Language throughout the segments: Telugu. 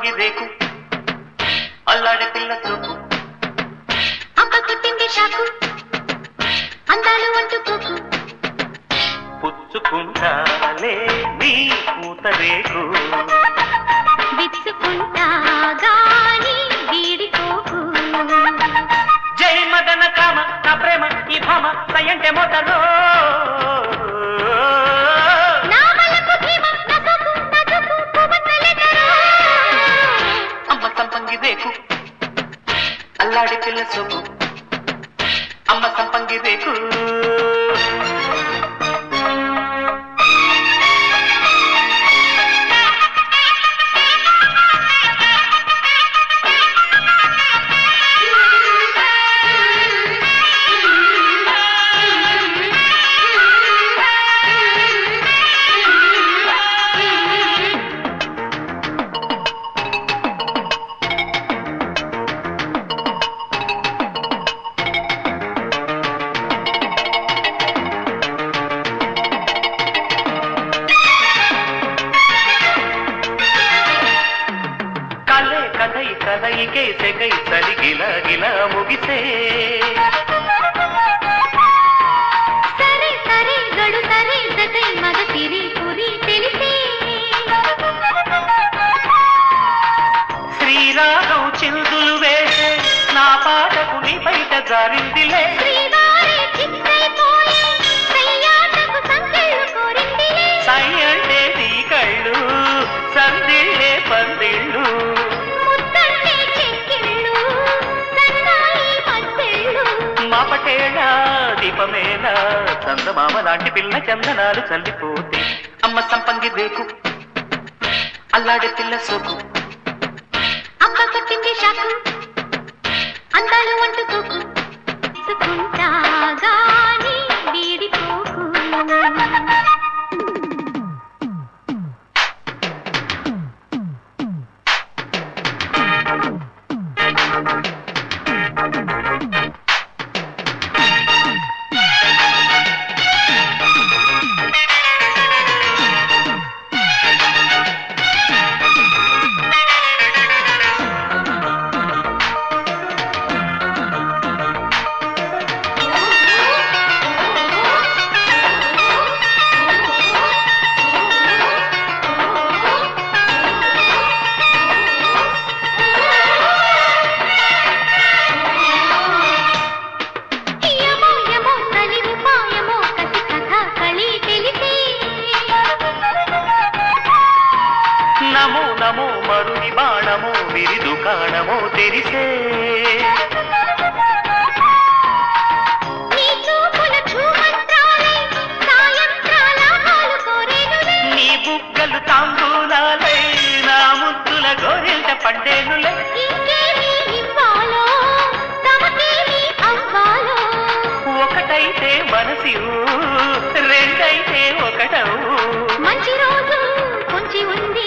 సంపంగి రేకు అల్లాడే పిల్ల చూపు అమ్మ కొట్టింది షాకు అందాలు అంటుకోకు పుచ్చుకుంటాలే నీ పూత రేకు విచ్చుకుంటా గాని వీడిపోకు జై మదన కామ నా ప్రేమ ఈ భామ సయంటే మోతలో అమ్మ సంపంగి రేకు అల్లాడి పిల్ల సొప్పు అమ్మ సంపంగి రేకు కలయికే సెగై చలి గిలా గిలా ముగిసే సరే సరే గడు సరే జగై మగ తిరి పురి తెలిసే శ్రీరాగం చిందులు వేసే నా పాటకు నీ బయట జారిందిలే శ్రీవారి చిత్తైపోయే సయ్యాటకు సంకెళ్ళు కోరిందిలే సై అంటే నీ కళ్ళు సందిళ్ళే పందిళ్ళు మాపటేళ దీపమేళ చందమామ లాంటి పిల్ల చందనాలు చల్లిపోతే అమ్మ సంపంగి రేకు అల్లాడే పిల్ల సోకు అమ్మ కొట్టింది షాకు అందాలు అంటుకోకు సుకుంటా గాని వీడిపోకు నమో నమో మరుని బాణమో విరి దుకాణమో తెరిసే నీ బుగ్గలు తాంబూలాలై నా ముద్దుల గోరెంట పండేనులే ఒకటైతే మనసిరు రెండైతే ఒకటవు మంచి రోజు కొంచి ఉంది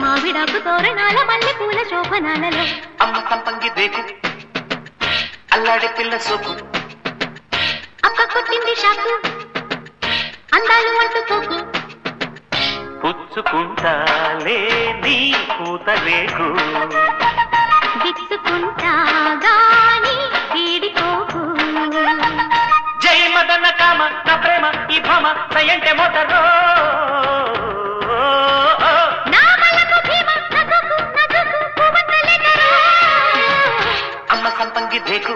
మావిడాకు తోరణాల మల్లె పూల శోభనాలలో అమ్మ సంపంగి రేకు అల్లాడే పిల్ల సోకు అక్క కొట్టింది షాకు అందాలు అంటుకోకు పుచ్చుకుంటాలే నీ పూత రేకు విచ్చుకుంటా గాని వీడిపోకు జై మదన కామ నా ప్రేమ ఈ భామ సయంటే మోతలో అమ్మ సంపంగి రేకు